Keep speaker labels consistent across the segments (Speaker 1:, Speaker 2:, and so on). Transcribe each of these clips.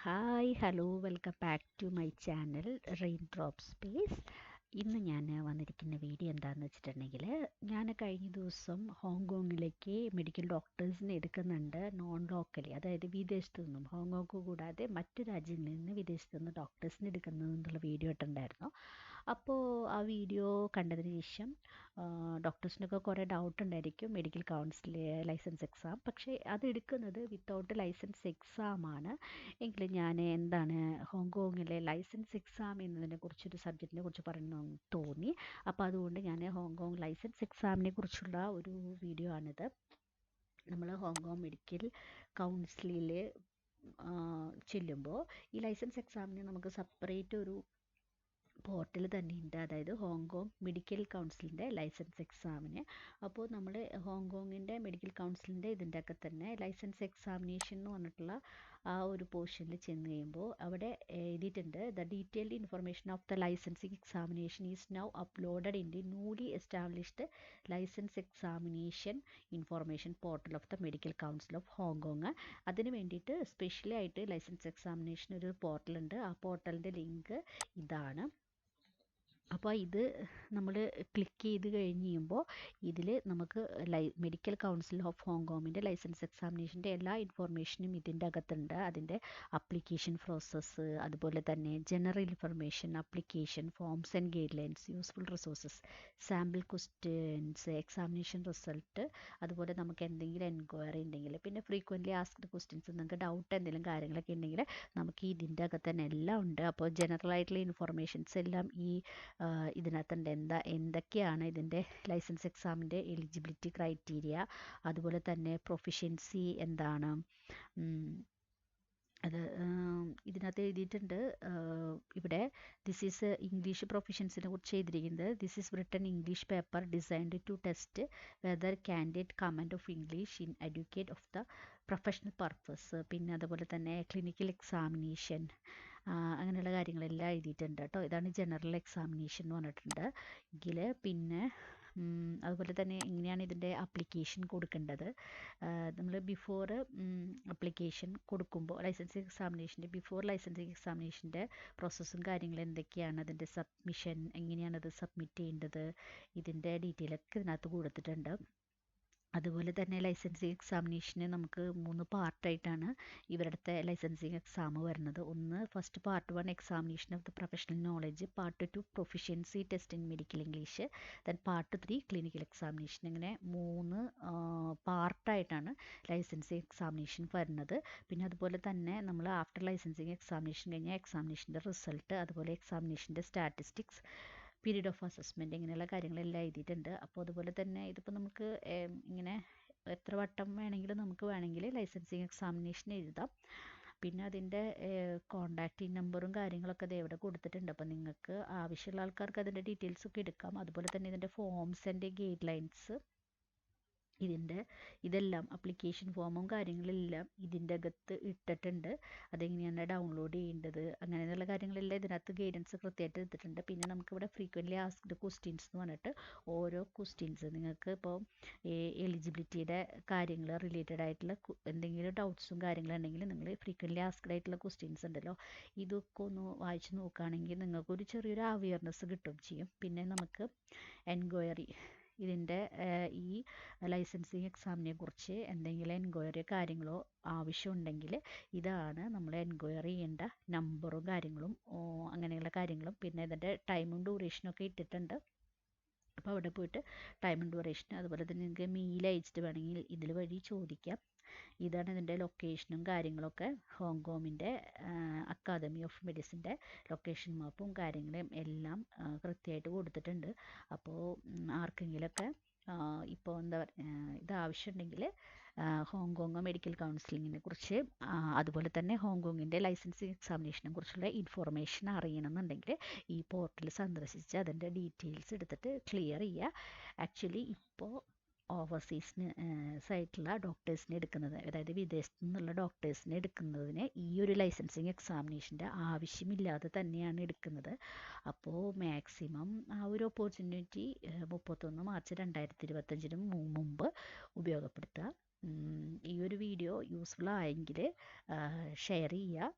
Speaker 1: Hi hello welcome back to my channel rain drop space. ഇന്ന് ഞാൻ വന്നിരിക്കുന്ന video എന്താണെന്ന് വെച്ചിട്ടുണ്ടെങ്കിൽ, ഞാൻ കഴിഞ്ഞ ദിവസം ഹോങ്കോങ്ങിലേക്ക് മെഡിക്കൽ ഡോക്ടേഴ്സിനെ എടുക്കുന്നുണ്ട്, നോൺ ലോക്കലി, അതായത് വിദേശത്തു നിന്നും, ഹോങ്കോങ് കൂടാതെ മറ്റു രാജ്യങ്ങളിൽ നിന്ന് വിദേശത്തു നിന്ന് ഡോക്ടേഴ്സിനെ എടുക്കുന്നതെന്നുള്ള വീഡിയോ ഇട്ടുണ്ടായിരുന്നു. അപ്പോൾ ആ വീഡിയോ കണ്ടതിന് ശേഷം ഡോക്ടേഴ്സിനൊക്കെ കുറേ ഡൗട്ട് ഉണ്ടായിരിക്കും മെഡിക്കൽ കൗൺസിൽ ലൈസൻസ് എക്സാം, പക്ഷേ അത് എടുക്കുന്നത് വിത്തൗട്ട് ലൈസൻസ് എക്സാമാണ്. എങ്കിലും ഞാൻ എന്താണ് ഹോങ്കോങ്ങിലെ ലൈസൻസ് എക്സാം എന്നതിനെ കുറിച്ചൊരു സബ്ജക്റ്റിനെ കുറിച്ച് പറയണമെന്ന് തോന്നി. അപ്പോൾ അതുകൊണ്ട് ഞാൻ ഹോങ്കോങ് ലൈസൻസ് എക്സാമിനെ കുറിച്ചുള്ള ഒരു വീഡിയോ ആണിത്. നമ്മൾ ഹോങ്കോങ് മെഡിക്കൽ കൗൺസിലിൽ ചെല്ലുമ്പോൾ ഈ ലൈസൻസ് എക്സാമിന് നമുക്ക് സെപ്പറേറ്റ് ഒരു പോർട്ടൽ തന്നെയുണ്ട്, അതായത് ഹോങ്കോങ് മെഡിക്കൽ കൗൺസിലിൻ്റെ ലൈസൻസ് എക്സാമിന്. അപ്പോൾ നമ്മൾ ഹോങ്കോങ്ങിൻ്റെ മെഡിക്കൽ കൗൺസിലിൻ്റെ ഇതിൻ്റെ ഒക്കെ തന്നെ ലൈസൻസ് എക്സാമിനേഷൻ എന്ന് പറഞ്ഞിട്ടുള്ള ആ ഒരു പോർഷനിൽ ചെന്ന് കഴിയുമ്പോൾ അവിടെ എഴുതിയിട്ടുണ്ട്, the detailed information of the licensing examination is now uploaded in the newly established license examination information portal of the medical council of Hong. അതിന് വേണ്ടിയിട്ട് സ്പെഷ്യലി ആയിട്ട് ലൈസൻസ് എക്സാമിനേഷൻ ഒരു പോർട്ടലുണ്ട്. ആ പോർട്ടലിൻ്റെ ലിങ്ക് ഇതാണ്. അപ്പോൾ ഇത് നമ്മൾ ക്ലിക്ക് ചെയ്ത് കഴിയുമ്പോൾ ഇതിൽ നമുക്ക് മെഡിക്കൽ കൗൺസിൽ ഓഫ് ഹോങ്കോങ്ങിൻ്റെ ലൈസൻസ് എക്സാമിനേഷൻ്റെ എല്ലാ ഇൻഫോർമേഷനും ഇതിൻ്റെ അകത്തുണ്ട്. അതിൻ്റെ അപ്ലിക്കേഷൻ പ്രോസസ്സ്, അതുപോലെ തന്നെ general information, application forms and guide lines, useful resources, sample questions, examination result, അതുപോലെ നമുക്ക് എന്തെങ്കിലും എൻക്വയറി ഉണ്ടെങ്കിൽ, പിന്നെ ഫ്രീക്വൻ്റ്ലി ആസ്ക്ഡ് ക്വസ്റ്റ്യൻസ്, നിങ്ങൾക്ക് ഡൗട്ട് എന്തെങ്കിലും കാര്യങ്ങളൊക്കെ ഉണ്ടെങ്കിൽ നമുക്ക് ഇതിൻ്റെ അകത്ത് തന്നെ എല്ലാം ഉണ്ട്. അപ്പോൾ ജനറൽ ആയിട്ടുള്ള ഇൻഫോർമേഷൻസ് എല്ലാം ഈ ഇതിനകത്തുണ്ട്. എന്തൊക്കെയാണ് ഇതിൻ്റെ ലൈസൻസ് എക്സാമിൻ്റെ എലിജിബിലിറ്റി ക്രൈറ്റീരിയ, അതുപോലെ തന്നെ പ്രൊഫിഷ്യൻസി എന്താണ്, അത് ഇതിനകത്ത് എഴുതിയിട്ടുണ്ട്. ഇവിടെ ദിസ് ഈസ് ഇംഗ്ലീഷ് പ്രൊഫിഷ്യൻസിനെ കുറിച്ച് എഴുതിയിരിക്കുന്നത്. This is written English paper designed to test whether candidate command of English in adequate of the professional purpose. പിന്നെ അതുപോലെ തന്നെ ക്ലിനിക്കൽ എക്സാമിനേഷൻ, അങ്ങനെയുള്ള കാര്യങ്ങളെല്ലാം എഴുതിയിട്ടുണ്ട് കേട്ടോ. ഇതാണ് ജനറൽ എക്സാമിനേഷൻ എന്ന് പറഞ്ഞിട്ടുണ്ട് എങ്കിൽ. പിന്നെ അതുപോലെ തന്നെ എങ്ങനെയാണ് ഇതിൻ്റെ ആപ്ലിക്കേഷൻ കൊടുക്കേണ്ടത്. നമ്മൾ ബിഫോർ ആപ്ലിക്കേഷൻ കൊടുക്കുമ്പോൾ ലൈസൻസിങ് എക്സാമിനേഷൻ്റെ ബിഫോർ ലൈസൻസിങ് എക്സാമിനേഷൻ്റെ പ്രോസസ്സും കാര്യങ്ങളും എന്തൊക്കെയാണ്, അതിൻ്റെ സബ്മിഷൻ എങ്ങനെയാണത് സബ്മിറ്റ് ചെയ്യേണ്ടത്, ഇതിൻ്റെ ഡീറ്റെയിൽ ഒക്കെ ഇതിനകത്ത് കൊടുത്തിട്ടുണ്ട്. അതുപോലെ തന്നെ ലൈസൻസിങ് എക്സാമിനേഷന് നമുക്ക് 3 പാർട്ടായിട്ടാണ് ഇവരുടെ ലൈസൻസിങ് എക്സാം വരുന്നത്. ഒന്ന് first part 1 examination of the professional knowledge, part 2 proficiency test in medical English, then part 3 clinical examination. ഇങ്ങനെ 3 പാർട്ടായിട്ടാണ് ലൈസൻസിങ് എക്സാമിനേഷൻ വരുന്നത്. പിന്നെ അതുപോലെ തന്നെ നമ്മൾ ആഫ്റ്റർ ലൈസൻസിങ് എക്സാമിനേഷൻ കഴിഞ്ഞാൽ എക്സാമിനേഷൻ്റെ റിസൾട്ട്, അതുപോലെ എക്സാമിനേഷൻ്റെ സ്റ്റാറ്റിസ്റ്റിക്സ്, പീരീഡ് ഓഫ് അസസ്മെൻറ്റ്, ഇങ്ങനെയുള്ള കാര്യങ്ങളെല്ലാം എഴുതിയിട്ടുണ്ട്. അപ്പോൾ അതുപോലെ തന്നെ ഇതിപ്പോൾ നമുക്ക് ഇങ്ങനെ എത്ര വട്ടം വേണമെങ്കിൽ ലൈസൻസിങ് എക്സാമിനേഷൻ എഴുതാം. പിന്നെ അതിൻ്റെ കോൺടാക്റ്റ് നമ്പറും കാര്യങ്ങളൊക്കെ അത് എവിടെ കൊടുത്തിട്ടുണ്ട്. അപ്പോൾ നിങ്ങൾക്ക് ആവശ്യമുള്ള ആൾക്കാർക്ക് അതിൻ്റെ ഡീറ്റെയിൽസ് ഒക്കെ എടുക്കാം. അതുപോലെ തന്നെ ഇതിൻ്റെ ഫോംസ് ആൻഡ് ഗൈഡ് ലൈൻസ്, ഇതെല്ലാം ആപ്ലിക്കേഷൻ ഫോമും കാര്യങ്ങളെല്ലാം ഇതിൻ്റെ അകത്ത് ഇട്ടിട്ടുണ്ട്. അതെങ്ങനെയാണ് ഡൗൺലോഡ് ചെയ്യേണ്ടത്, അങ്ങനെയുള്ള കാര്യങ്ങളെല്ലാം ഇതിനകത്ത് ഗൈഡൻസ് കൃത്യമായിട്ട് എടുത്തിട്ടുണ്ട്. പിന്നെ നമുക്കിവിടെ ഫ്രീക്വൻ്റ്ലി ആസ്ക്ഡ് ക്വസ്റ്റ്യൻസ് എന്ന് പറഞ്ഞിട്ട് ഓരോ ക്വസ്റ്റ്യൻസ്, നിങ്ങൾക്ക് ഇപ്പോൾ എലിജിബിലിറ്റിയുടെ കാര്യങ്ങൾ റിലേറ്റഡ് ആയിട്ടുള്ള എന്തെങ്കിലും ഡൗട്ട്സും കാര്യങ്ങളുണ്ടെങ്കിൽ നിങ്ങൾ ഫ്രീക്വൻ്റ്ലി ആസ്ക്ഡ് ആയിട്ടുള്ള ക്വസ്റ്റ്യൻസ് ഉണ്ടല്ലോ, ഇതൊക്കെ ഒന്ന് വായിച്ച് നോക്കുകയാണെങ്കിൽ നിങ്ങൾക്കൊരു ചെറിയൊരു അവയർനെസ് കിട്ടും ചെയ്യും. പിന്നെ നമുക്ക് എൻക്വയറി, ഇതിൻ്റെ ഈ ലൈസൻസിങ് എക്സാമിനെ കുറിച്ച് എന്തെങ്കിലും എൻക്വയറി കാര്യങ്ങളോ ആവശ്യമുണ്ടെങ്കിൽ ഇതാണ് നമ്മൾ എൻക്വയറി ചെയ്യേണ്ട നമ്പറും കാര്യങ്ങളും, അങ്ങനെയുള്ള കാര്യങ്ങളും. പിന്നെ ഇതിൻ്റെ ടൈമും ഡ്യൂറേഷനും ഒക്കെ ഇട്ടിട്ടുണ്ട്. അപ്പോൾ അവിടെ പോയിട്ട് ടൈമും ഡ്യൂറേഷൻ, അതുപോലെ തന്നെ നിങ്ങൾക്ക് മെയിൽ അയച്ചിട്ട് വേണമെങ്കിൽ ഇതിൽ വഴി ചോദിക്കാം. ഇതാണ് ഇതിൻ്റെ ലൊക്കേഷനും കാര്യങ്ങളൊക്കെ. ഹോങ്കോങ്ങിൻ്റെ അക്കാദമി ഓഫ് മെഡിസിൻ്റെ ലൊക്കേഷൻ മാപ്പും കാര്യങ്ങളും എല്ലാം കൃത്യമായിട്ട് കൊടുത്തിട്ടുണ്ട്. അപ്പോൾ ആർക്കെങ്കിലുമൊക്കെ ഇപ്പോൾ എന്താ പറയുക, ഇത് ആവശ്യമുണ്ടെങ്കിൽ ഹോങ്കോങ് മെഡിക്കൽ കൗൺസിലിങ്ങിനെ കുറിച്ച്, അതുപോലെ തന്നെ ഹോങ്കോങ്ങിൻ്റെ ലൈസൻസിങ് എക്സാമിനേഷനെ കുറിച്ചുള്ള ഇൻഫോർമേഷൻ അറിയണമെന്നുണ്ടെങ്കിൽ ഈ പോർട്ടൽ സന്ദർശിച്ച് അതിൻ്റെ ഡീറ്റെയിൽസ് എടുത്തിട്ട് ക്ലിയർ ചെയ്യുക. ആക്ച്വലി ഇപ്പോൾ ഓവർസീസിന് സൈറ്റുള്ള ഡോക്ടേഴ്സിനെ എടുക്കുന്നത്, അതായത് വിദേശത്തു നിന്നുള്ള ഡോക്ടേഴ്സിനെ എടുക്കുന്നതിന് ഈ ഒരു ലൈസൻസിങ് എക്സാമിനേഷൻ്റെ ആവശ്യമില്ലാതെ തന്നെയാണ് എടുക്കുന്നത്. അപ്പോൾ മാക്സിമം ആ ഒരു ഓപ്പർച്യൂണിറ്റി 31 മാർച്ച് 2025 മുമ്പ് ഉപയോഗപ്പെടുത്തുക. ഈ ഒരു വീഡിയോ യൂസ്ഫുൾ ആയെങ്കിൽ ഷെയർ ചെയ്യുക,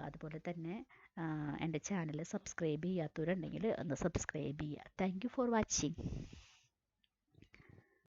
Speaker 1: അതുപോലെ തന്നെ എൻ്റെ ചാനൽ സബ്സ്ക്രൈബ് ചെയ്യാത്തവരുണ്ടെങ്കിൽ ഒന്ന് സബ്സ്ക്രൈബ് ചെയ്യുക. Thank you for watching.